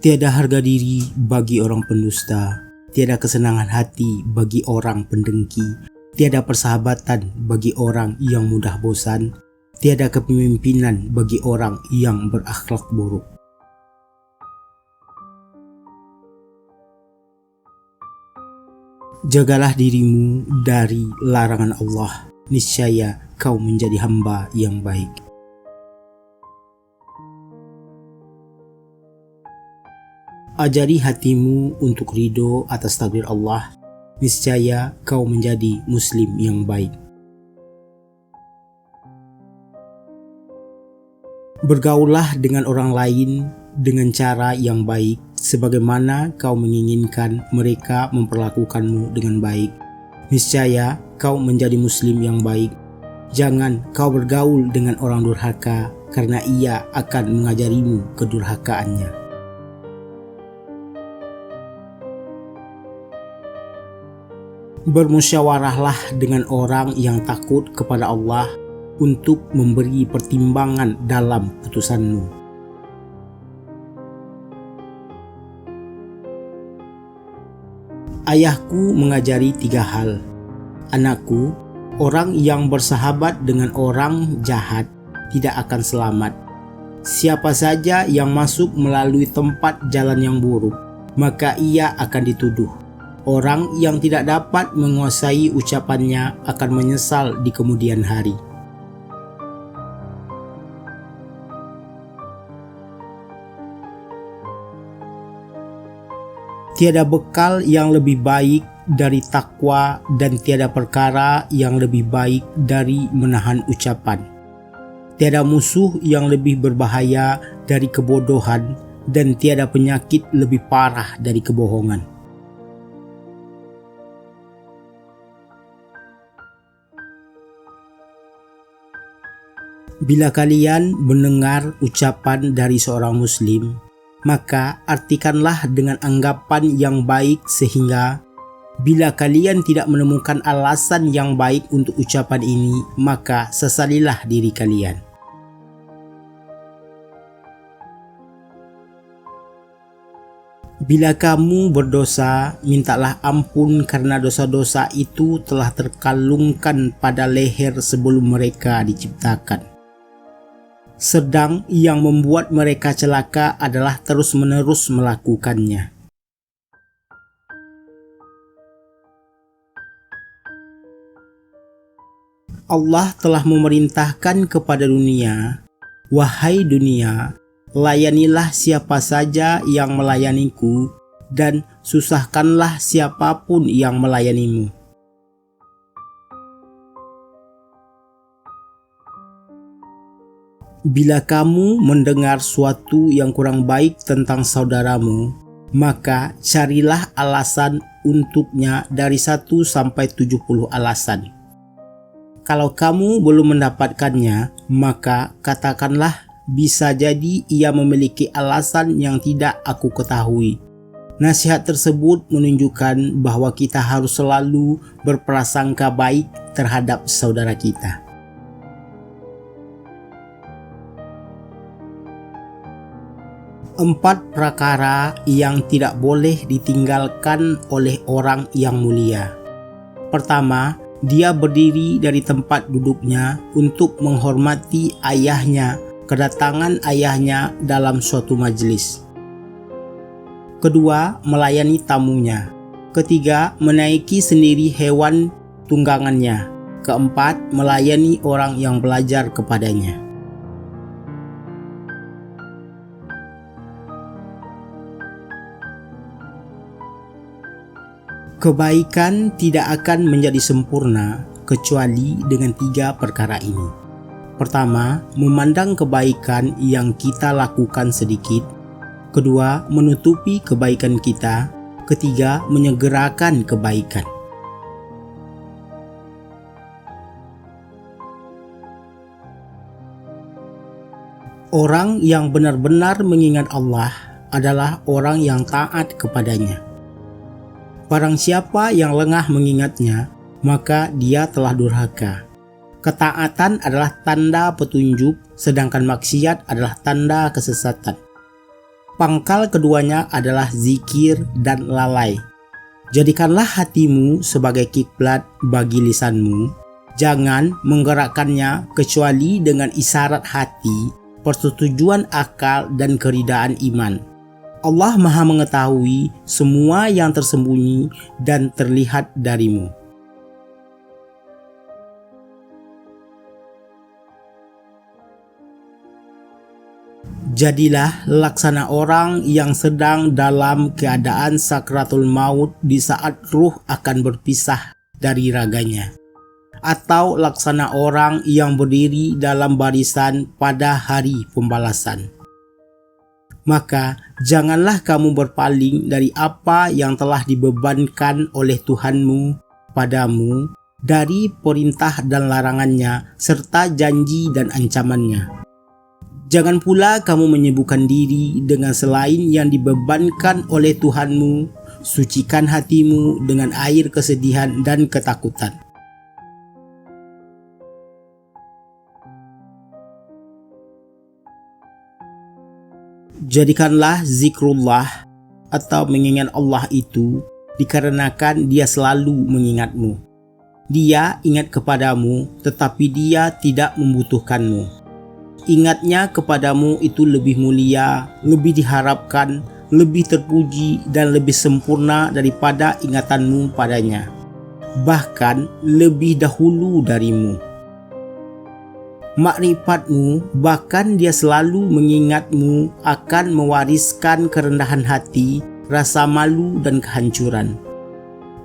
Tiada harga diri bagi orang pendusta, tiada kesenangan hati bagi orang pendengki, tiada persahabatan bagi orang yang mudah bosan, tiada kepemimpinan bagi orang yang berakhlak buruk. Jagalah dirimu dari larangan Allah, niscaya kau menjadi hamba yang baik. Ajari hatimu untuk ridho atas takdir Allah, niscaya kau menjadi muslim yang baik. Bergaullah dengan orang lain dengan cara yang baik, sebagaimana kau menginginkan mereka memperlakukanmu dengan baik. Niscaya kau menjadi muslim yang baik. Jangan kau bergaul dengan orang durhaka, karena ia akan mengajarimu kedurhakaannya. Bermusyawarahlah dengan orang yang takut kepada Allah untuk memberi pertimbangan dalam putusanmu. Ayahku mengajari 3 hal. Anakku, orang yang bersahabat dengan orang jahat tidak akan selamat. Siapa saja yang masuk melalui tempat jalan yang buruk, maka ia akan dituduh. Orang yang tidak dapat menguasai ucapannya akan menyesal di kemudian hari. Tiada bekal yang lebih baik dari takwa dan tiada perkara yang lebih baik dari menahan ucapan. Tiada musuh yang lebih berbahaya dari kebodohan dan tiada penyakit lebih parah dari kebohongan. Bila kalian mendengar ucapan dari seorang muslim, maka artikanlah dengan anggapan yang baik sehingga bila kalian tidak menemukan alasan yang baik untuk ucapan ini, maka sesalilah diri kalian. Bila kamu berdosa, mintalah ampun karena dosa-dosa itu telah terkalungkan pada leher sebelum mereka diciptakan. Sedang yang membuat mereka celaka adalah terus-menerus melakukannya. Allah telah memerintahkan kepada dunia, "Wahai dunia, layanilah siapa saja yang melayaniku dan susahkanlah siapapun yang melayanimu." Bila kamu mendengar suatu yang kurang baik tentang saudaramu, maka carilah alasan untuknya dari 1 sampai 70 alasan. Kalau kamu belum mendapatkannya, maka katakanlah, bisa jadi ia memiliki alasan yang tidak aku ketahui. Nasihat tersebut menunjukkan bahwa kita harus selalu berprasangka baik terhadap saudara kita. Empat perkara yang tidak boleh ditinggalkan oleh orang yang mulia. Pertama, dia berdiri dari tempat duduknya untuk menghormati ayahnya, kedatangan ayahnya dalam suatu majelis. Kedua, melayani tamunya. Ketiga, menaiki sendiri hewan tunggangannya. Keempat, melayani orang yang belajar kepadanya. Kebaikan tidak akan menjadi sempurna kecuali dengan 3 perkara ini. Pertama, memandang kebaikan yang kita lakukan sedikit. Kedua, menutupi kebaikan kita. Ketiga, menyegerakan kebaikan. Orang yang benar-benar mengingat Allah adalah orang yang taat kepadanya. Barang siapa yang lengah mengingatnya, maka dia telah durhaka. Ketaatan adalah tanda petunjuk, sedangkan maksiat adalah tanda kesesatan. Pangkal keduanya adalah zikir dan lalai. Jadikanlah hatimu sebagai kiblat bagi lisanmu. Jangan menggerakkannya kecuali dengan isyarat hati, persetujuan akal dan keridaan iman. Allah Maha mengetahui semua yang tersembunyi dan terlihat darimu. Jadilah laksana orang yang sedang dalam keadaan sakratul maut di saat ruh akan berpisah dari raganya, atau laksana orang yang berdiri dalam barisan pada hari pembalasan. Maka janganlah kamu berpaling dari apa yang telah dibebankan oleh Tuhanmu padamu dari perintah dan larangannya serta janji dan ancamannya. Jangan pula kamu menyibukkan diri dengan selain yang dibebankan oleh Tuhanmu. Sucikan hatimu dengan air kesedihan dan ketakutan. Jadikanlah zikrullah atau mengingat Allah itu dikarenakan dia selalu mengingatmu. Dia ingat kepadamu tetapi dia tidak membutuhkanmu. Ingatnya kepadamu itu lebih mulia, lebih diharapkan, lebih terpuji dan lebih sempurna daripada ingatanmu padanya. Bahkan lebih dahulu darimu. Makrifatmu, bahkan dia selalu mengingatmu, akan mewariskan kerendahan hati, rasa malu dan kehancuran.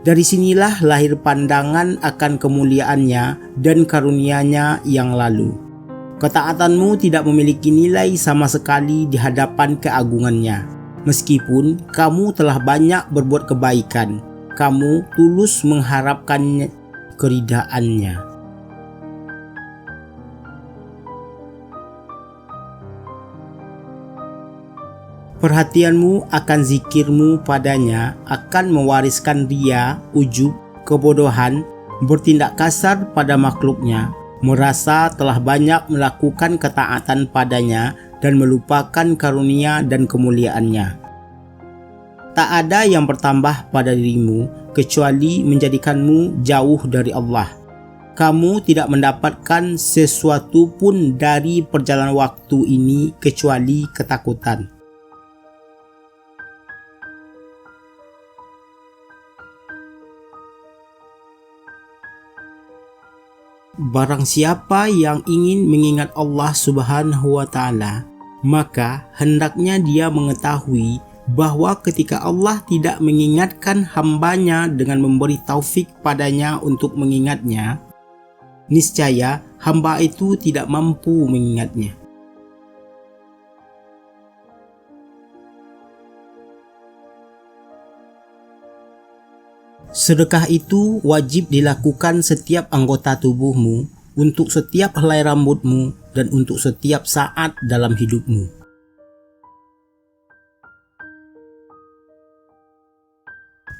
Dari sinilah lahir pandangan akan kemuliaannya dan karunia-Nya yang lalu. Ketaatanmu tidak memiliki nilai sama sekali di hadapan keagungan-Nya. Meskipun kamu telah banyak berbuat kebaikan, kamu tulus mengharapkan keridaan-Nya. Perhatianmu akan zikirmu padanya akan mewariskan ria, ujub, kebodohan, bertindak kasar pada makhluknya, merasa telah banyak melakukan ketaatan padanya dan melupakan karunia dan kemuliaannya. Tak ada yang bertambah pada dirimu kecuali menjadikanmu jauh dari Allah. Kamu tidak mendapatkan sesuatu pun dari perjalanan waktu ini kecuali ketakutan. Barang siapa yang ingin mengingat Allah Subhanahu wa Ta'ala, maka hendaknya dia mengetahui bahwa ketika Allah tidak mengingatkan hambanya dengan memberi taufik padanya untuk mengingatnya, niscaya hamba itu tidak mampu mengingatnya. Sedekah itu wajib dilakukan setiap anggota tubuhmu, untuk setiap helai rambutmu, dan untuk setiap saat dalam hidupmu.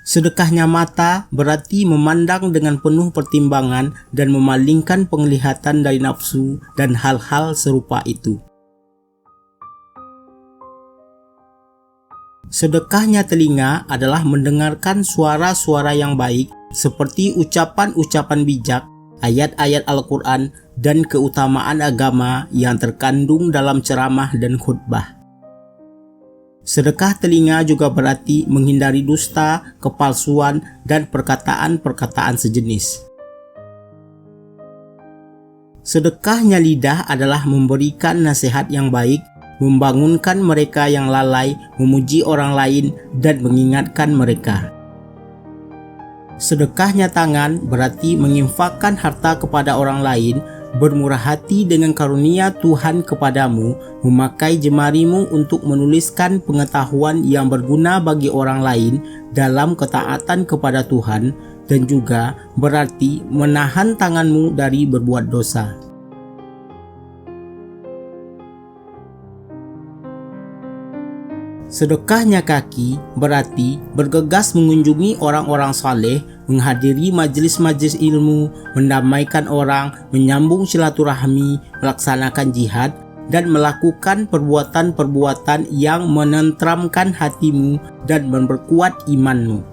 Sedekahnya mata berarti memandang dengan penuh pertimbangan dan memalingkan penglihatan dari nafsu dan hal-hal serupa itu. Sedekahnya telinga adalah mendengarkan suara-suara yang baik seperti ucapan-ucapan bijak, ayat-ayat Al-Quran, dan keutamaan agama yang terkandung dalam ceramah dan khutbah. Sedekah telinga juga berarti menghindari dusta, kepalsuan, dan perkataan-perkataan sejenis. Sedekahnya lidah adalah memberikan nasihat yang baik, membangunkan mereka yang lalai, memuji orang lain, dan mengingatkan mereka. Sedekahnya tangan berarti menginfakkan harta kepada orang lain, bermurah hati dengan karunia Tuhan kepadamu, memakai jemarimu untuk menuliskan pengetahuan yang berguna bagi orang lain dalam ketaatan kepada Tuhan, dan juga berarti menahan tanganmu dari berbuat dosa. Sedekahnya kaki berarti bergegas mengunjungi orang-orang saleh, menghadiri majelis-majelis ilmu, mendamaikan orang, menyambung silaturahmi, melaksanakan jihad, dan melakukan perbuatan-perbuatan yang menenteramkan hatimu dan memperkuat imanmu.